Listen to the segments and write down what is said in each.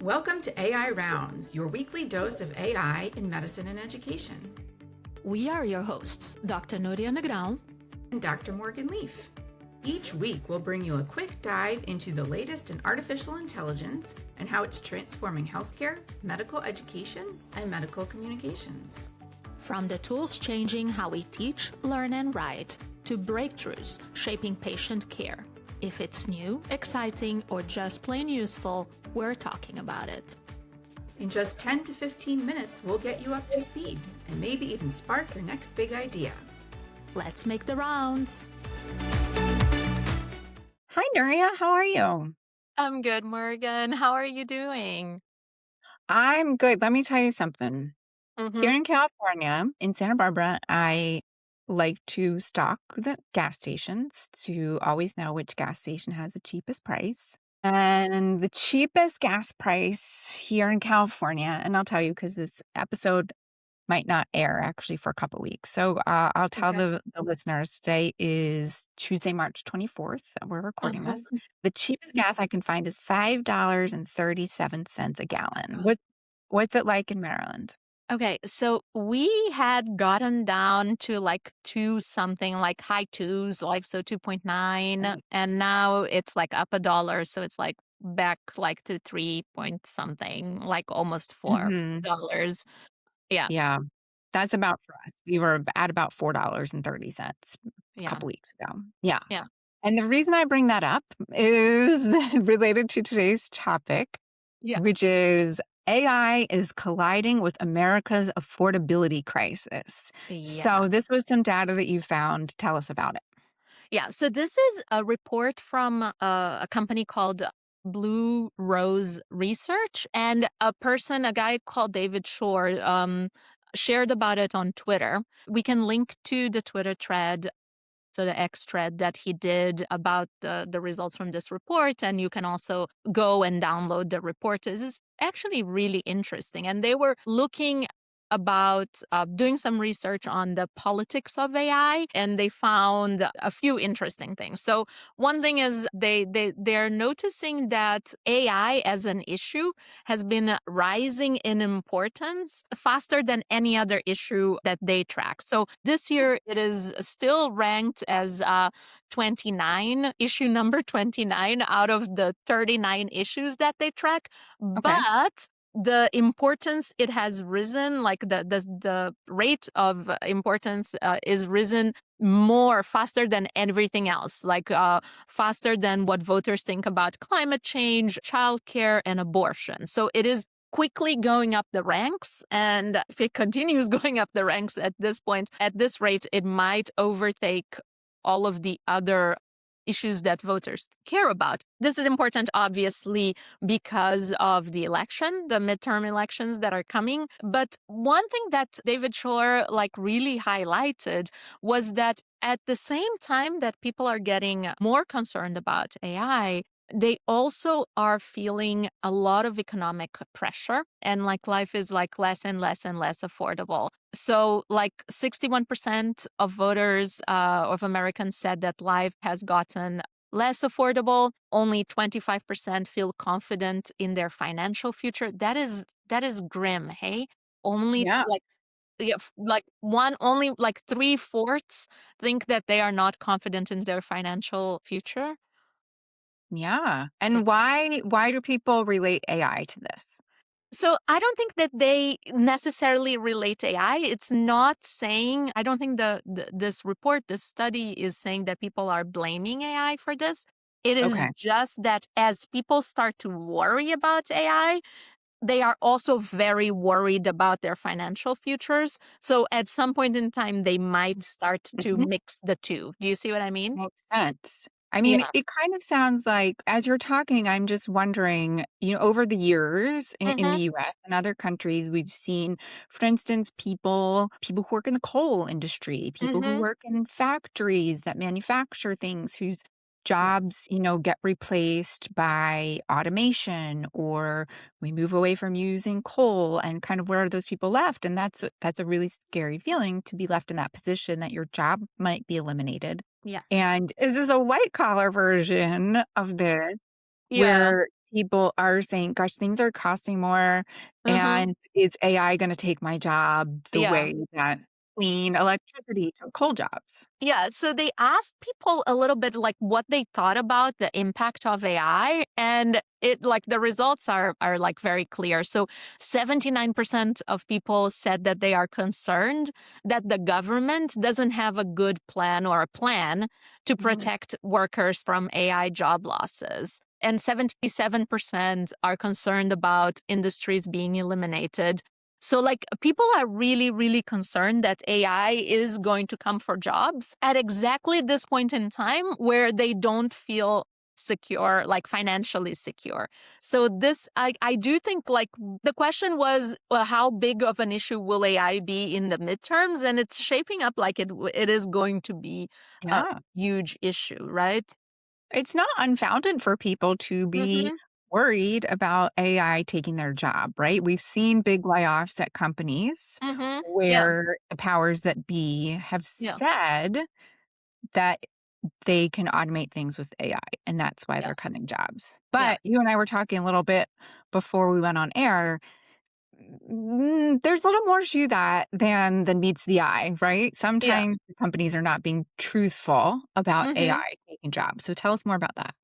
Welcome to AI Rounds, your weekly dose of AI in medicine and education. We are your hosts, Dr. Nuria and Dr. Morgan Leaf. Each week, we'll bring you a quick dive into the latest in artificial intelligence and how it's transforming healthcare, medical education, and medical communications. From the tools changing how we teach, learn, and write, to breakthroughs shaping patient care. If it's new, exciting, or just plain useful, we're talking about it. In just 10 to 15 minutes, we'll get you up to speed and maybe even spark your next big idea. Let's make the rounds. Hi, Nuria. How are you? I'm good, Morgan. How are you doing? I'm good. Let me tell you something. Here in California, in Santa Barbara, I like to stalk the gas stations to always know which gas station has the cheapest price. And the cheapest gas price here in California, and I'll tell you because this episode might not air actually for a couple weeks. So I'll tell the listeners today is Tuesday, March 24th. We're recording this. The cheapest gas I can find is $5.37 a gallon. What's it like in Maryland? Okay, so we had gotten down to like two something, like high twos, like so 2.9, and now it's like up $1, so it's like back like to 3 point something, like almost $4. Yeah. Yeah, that's about for us. We were at about $4.30 a couple weeks ago. Yeah. Yeah. And the reason I bring that up is related to today's topic, which is AI is colliding with America's affordability crisis. So this was some data that you found. Tell us about it. Yeah. So this is a report from a company called Blue Rose Research, and a guy called David Shore, shared about it on Twitter. We can link to the Twitter thread, so the X thread that he did about the results from this report, and you can also go and download the report. This is actually really interesting, and they were looking about doing some research on the politics of AI, and they found a few interesting things. So one thing is they're noticing that AI as an issue has been rising in importance faster than any other issue that they track. So this year it is still ranked as 29, issue number 29 out of the 39 issues that they track. But the importance, it has risen, like the rate of importance is risen more faster than everything else, like faster than what voters think about climate change, childcare, and abortion. So it is quickly going up the ranks. And if it continues going up the ranks at this point, at this rate, it might overtake all of the other issues that voters care about. This is important, obviously, because of the election, the midterm elections that are coming. But one thing that David Shore really highlighted was that at the same time that people are getting more concerned about AI, they also are feeling a lot of economic pressure, and life is less and less and less affordable. So 61% of voters of Americans said that life has gotten less affordable. Only 25% feel confident in their financial future. That is grim, hey? Only only 3/4 think that they are not confident in their financial future. Yeah. And why do people relate AI to this? So I don't think that they necessarily relate AI. It's not saying, I don't think this report, this study is saying that people are blaming AI for this. It is just that as people start to worry about AI, they are also very worried about their financial futures. So at some point in time, they might start to mix the two. Do you see what I mean? Makes sense. I mean, it kind of sounds like, as you're talking, I'm just wondering, over the years in the US and other countries, we've seen, for instance, people who work in the coal industry, people who work in factories that manufacture things, whose jobs, get replaced by automation, or we move away from using coal, and kind of where are those people left? And that's a really scary feeling, to be left in that position that your job might be eliminated. Yeah. And is this a white collar version of this where people are saying, gosh, things are costing more. Mm-hmm. And is AI going to take my job the Yeah. way that clean electricity took coal jobs? Yeah, so they asked people a little bit like what they thought about the impact of AI, and it like the results are like very clear. So 79% of people said that they are concerned that the government doesn't have a good plan or a plan to Mhm. protect workers from AI job losses. And 77% are concerned about industries being eliminated. So, like, people are really, really concerned that AI is going to come for jobs at exactly this point in time where they don't feel secure, like financially secure. So, I do think, like, the question was, well, how big of an issue will AI be in the midterms? And it's shaping up like it is going to be a Yeah. huge issue, right? It's not unfounded for people to be Mm-hmm. worried about AI taking their job, right? We've seen big layoffs at companies Mm-hmm. Yeah. where the powers that be have Yeah. said that they can automate things with AI, and that's why Yeah. they're cutting jobs. Yeah. But you and I were talking a little bit before we went on air. There's a little more to that than meets the eye, right? Yeah. Sometimes companies are not being truthful about Mm-hmm. AI taking jobs. So tell us more about that.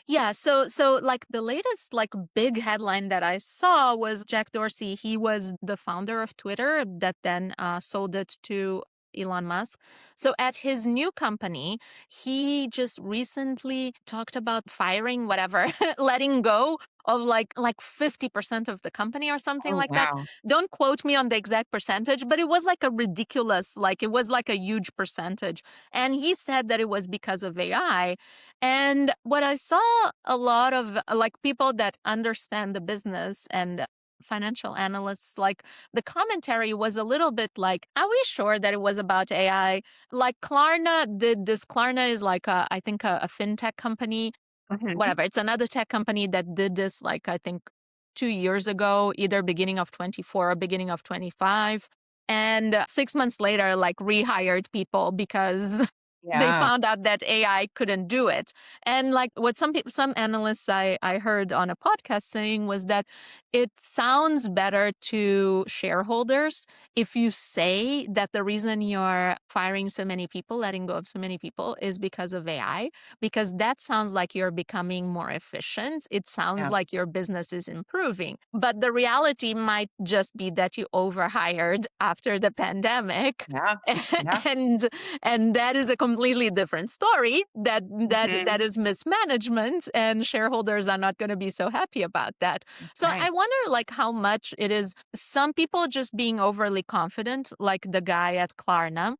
Yeah, so like the latest like big headline that I saw was Jack Dorsey. He was the founder of Twitter that then sold it to Elon Musk. So at his new company, he just recently talked about firing whatever, letting go of like 50% of the company or something Oh, like that. wow. Don't quote me on the exact percentage, but it was like a ridiculous, like it was like a huge percentage. And he said that it was because of AI. And what I saw a lot of like people that understand the business and financial analysts, like the commentary was a little bit like, are we sure that it was about AI? Like Klarna did this. Klarna is like I think a fintech company, Mhm. whatever. It's another tech company that did this like I think 2 years ago, either beginning of 24 or beginning of 25. And 6 months later, like rehired people because they Yeah. found out that AI couldn't do it. And like what some analysts I heard on a podcast saying was that it sounds better to shareholders if you say that the reason you're firing so many people, letting go of so many people is because of AI, because that sounds like you're becoming more efficient. It sounds Yeah. like your business is improving. But the reality might just be that you overhired after the pandemic. Yeah. Yeah. and and that is a completely different story that Mhm. is mismanagement, and shareholders are not going to be so happy about that. So I Right. wonder like how much it is some people just being overly confident, like the guy at Klarna,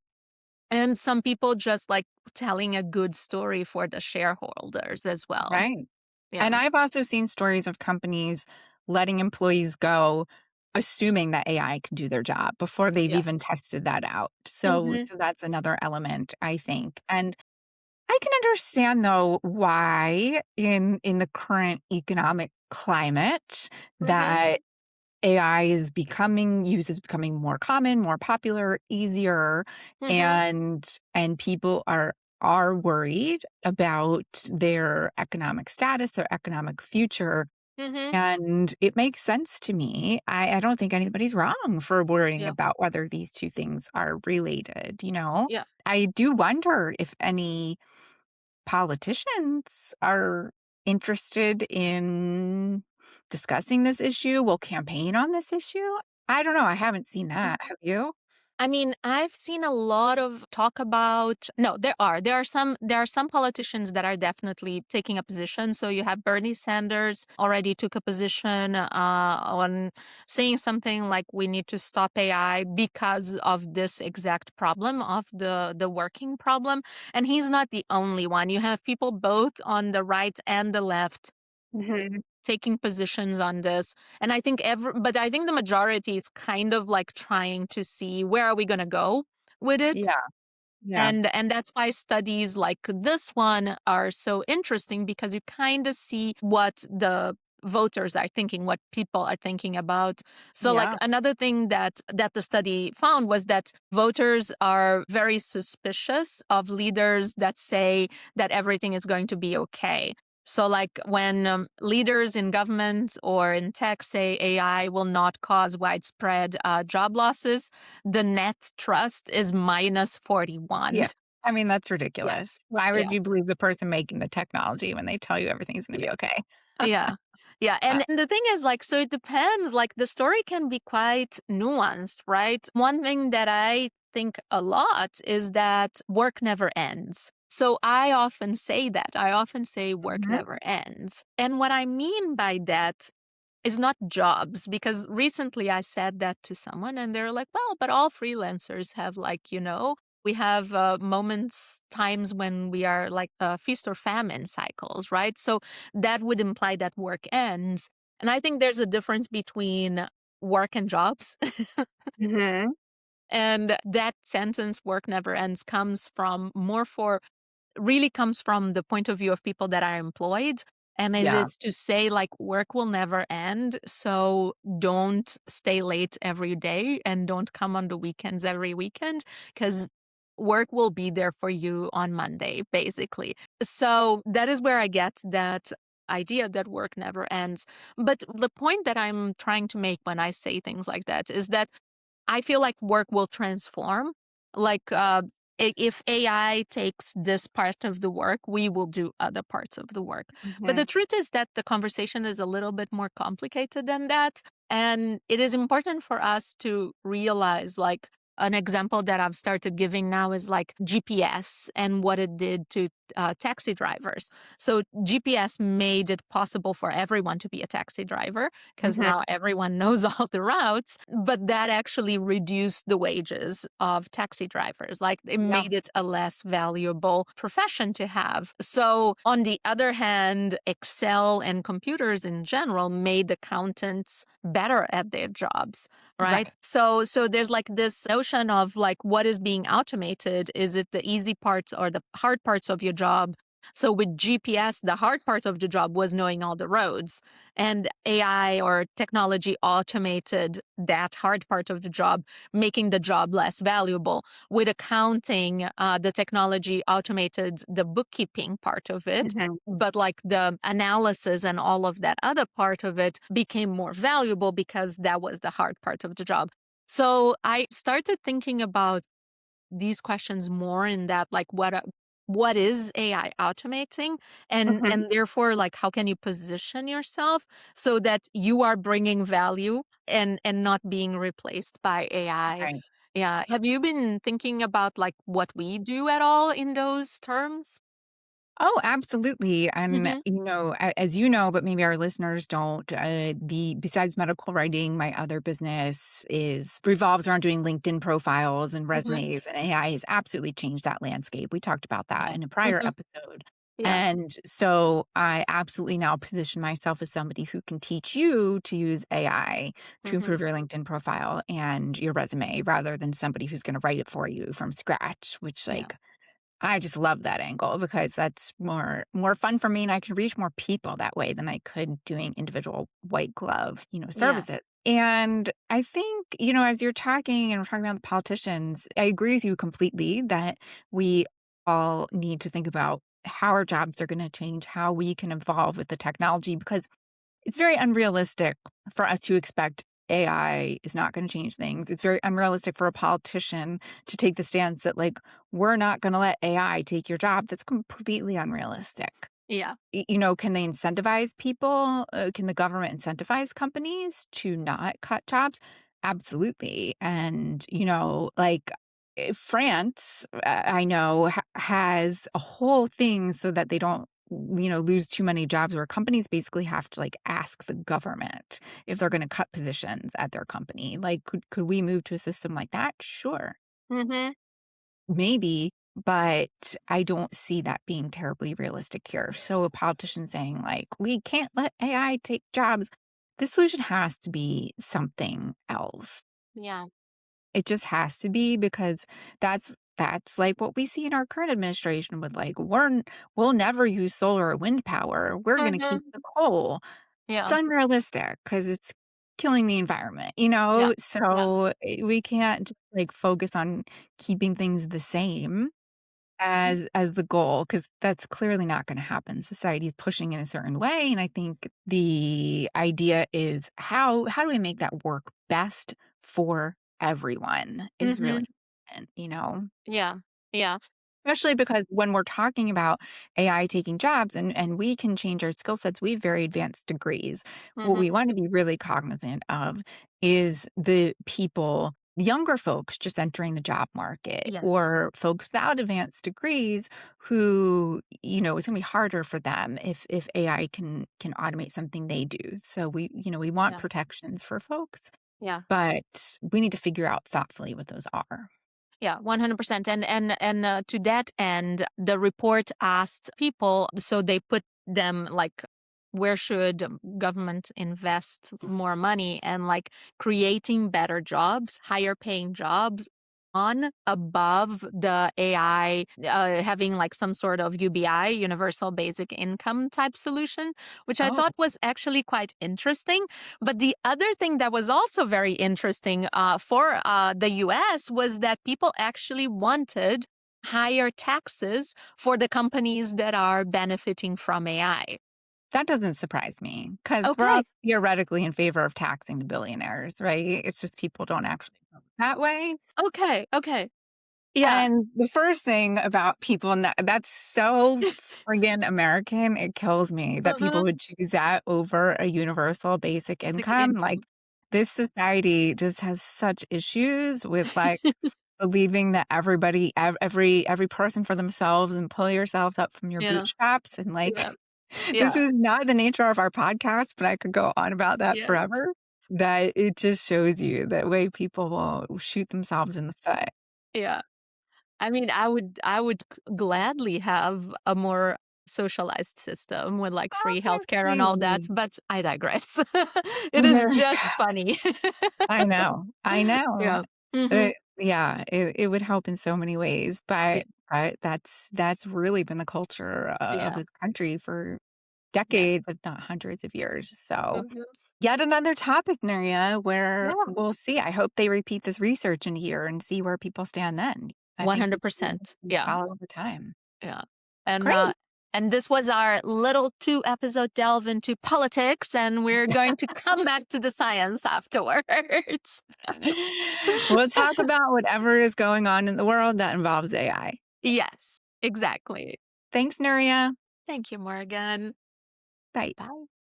and some people just like telling a good story for the shareholders as well. Right. And Yeah. I've also seen stories of companies letting employees go, assuming that AI can do their job before they've Yeah. even tested that out. So, Hmm. so that's another element, I think. And I can understand though why in the current economic climate Hmm. that AI use is becoming more common, more popular, easier, Hmm. and people are worried about their economic status, their economic future. Hmm. And it makes sense to me. I don't think anybody's wrong for worrying Yeah. about whether these two things are related, you know? Yeah. I do wonder if any politicians are interested in discussing this issue, will campaign on this issue. I don't know. I haven't seen that. Have you? I mean, I've seen a lot of talk about no, there are some politicians that are definitely taking a position. So you have Bernie Sanders already took a position on saying something like we need to stop AI because of this exact problem of the working problem. And he's not the only one. You have people both on the right and the left Mhm. taking positions on this. And I think but I think the majority is kind of like trying to see where are we going to go with it. Yeah. Yeah. And that's why studies like this one are so interesting, because you kind of see what the voters are thinking, what people are thinking about. So like Yeah. another thing that the study found was that voters are very suspicious of leaders that say that everything is going to be okay. So, like when leaders in government or in tech say AI will not cause widespread job losses, the net trust is minus 41. Yeah. I mean, that's Yeah, ridiculous. Why yeah, would you believe the person making the technology when they tell you everything's going to be okay? yeah. Yeah, and the thing is, like, so it depends. Like, the story can be quite nuanced, right? One thing that I think a lot is that work never ends. So I often say that. I often say work Mhm. never ends. And what I mean by that is not jobs, because recently I said that to someone and they're like, well, but all freelancers have, like, we have moments, times when we are like feast or famine cycles, right? So that would imply that work ends. And I think there's a difference between work and jobs. Mhm. And that sentence, work never ends, comes from more for really comes from the point of view of people that are employed. And it Yeah. is to say, like, work will never end. So don't stay late every day and don't come on the weekends every weekend, because work will be there for you on Monday, basically. So that is where I get that idea that work never ends. But the point that I'm trying to make when I say things like that is that I feel like work will transform. Like, if AI takes this part of the work, we will do other parts of the work. But the Mhm. truth is that the conversation is a little bit more complicated than that. And it is important for us to realize, like, an example that I've started giving now is like GPS and what it did to taxi drivers. So GPS made it possible for everyone to be a taxi driver because Mhm. now everyone knows all the routes, but that actually reduced the wages of taxi drivers. Like, it Yeah. made it a less valuable profession to have. So, on the other hand, Excel and computers in general made accountants better at their jobs, right? Right. So there's like this notion of like what is being automated. Is it the easy parts or the hard parts of your job? So with GPS, the hard part of the job was knowing all the roads, and AI or technology automated that hard part of the job, making the job less valuable. With accounting, the technology automated the bookkeeping part of it, Mhm. but like the analysis and all of that other part of it became more valuable because that was the hard part of the job. So I started thinking about these questions more in that, like, what is AI automating, and Mhm. and therefore, like, how can you position yourself so that you are bringing value and not being replaced by AI. Right. Yeah, have you been thinking about like what we do at all in those terms? Oh, absolutely. And, Mm-hmm. as you know, but maybe our listeners don't, besides medical writing, my other business is revolves around doing LinkedIn profiles and Mm-hmm. resumes, and AI has absolutely changed that landscape. We talked about that Yeah. in a prior Mm-hmm. episode. Yeah. And so I absolutely now position myself as somebody who can teach you to use AI to Mm-hmm. improve your LinkedIn profile and your resume rather than somebody who's going to write it for you from scratch, which Yeah. like I just love that angle because that's more fun for me, and I can reach more people that way than I could doing individual white glove, Yeah. services. And I think, as you're talking and we're talking about the politicians, I agree with you completely that we all need to think about how our jobs are going to change, how we can evolve with the technology, because it's very unrealistic for us to expect AI is not going to change things. It's very unrealistic for a politician to take the stance that, like, we're not going to let AI take your job. That's completely unrealistic. Yeah. Can they incentivize people? Can the government incentivize companies to not cut jobs? Absolutely. And, like France, I know, has a whole thing so that they don't, lose too many jobs where companies basically have to like ask the government if they're going to cut positions at their company. Like, could we move to a system like that? Sure. Mm-hmm. Maybe, but I don't see that being terribly realistic here. So a politician saying like, "We can't let AI take jobs," the solution has to be something else. Yeah. It just has to be because that's like what we see in our current administration with like, we'll never use solar or wind power. We're gonna keep Mm-hmm. the coal. It's Yeah. unrealistic because it's killing the environment, Yeah. Yeah. So we can't just, like, focus on keeping things the same. as the goal, because that's clearly not going to happen. Society is pushing in a certain way, and I think the idea is how do we make that work best for everyone is Mm-hmm. really important. Yeah. Yeah. Especially because when we're talking about AI taking jobs and we can change our skill sets, we have very advanced degrees. What Mm-hmm. we want to be really cognizant of is the people, younger folks just entering the job market Yes. or folks without advanced degrees who, it's going to be harder for them if AI can automate something they do. So we want Yeah. protections for folks, Yeah. but we need to figure out thoughtfully what those are. Yeah, 100%. And to that end, the report asked people, so they put them like, where should government invest more money, and like creating better jobs, higher paying jobs on above the AI, having like some sort of UBI, universal basic income type solution, which I Oh, thought was actually quite interesting. But the other thing that was also very interesting for the US was that people actually wanted higher taxes for the companies that are benefiting from AI. that doesn't surprise me because we're all Okay. theoretically in favor of taxing the billionaires, right? It's just people don't actually vote that way. Okay. Okay. Yeah. And the first thing about people, that's so friggin' American, it kills me that people Uh-huh. would choose that over a universal basic Basic income. Like, income. this society just has such issues with like believing that every person for themselves and pull yourselves up from your Yeah. bootstraps and like Yeah. this Yeah. is not the nature of our podcast, but I could go on about that Yeah. forever. That it just shows you that way people will shoot themselves in the foot. Yeah. I mean, I would gladly have a more socialized system with like free healthcare and all that, Obviously. but I digress. It is just funny. I know. I know. Yeah. Mhm. Yeah, it would help in so many ways, Yeah. but that's really been the culture of Yeah. the country for Yes. decades, if not hundreds of years. So, Mhm. yet another topic, Nuria, where Yeah. we'll see. I hope they repeat this research in a year and see where people stand then. I think we 100%. can Yeah. follow over time. Yeah. And Great. uh and this was our little 2-episode delve into politics, and we're going to come back to the science afterwards. We'll talk about whatever is going on in the world that involves AI. Yes, exactly. Thanks, Nuria. Thank you, Morgan. Bye. Bye.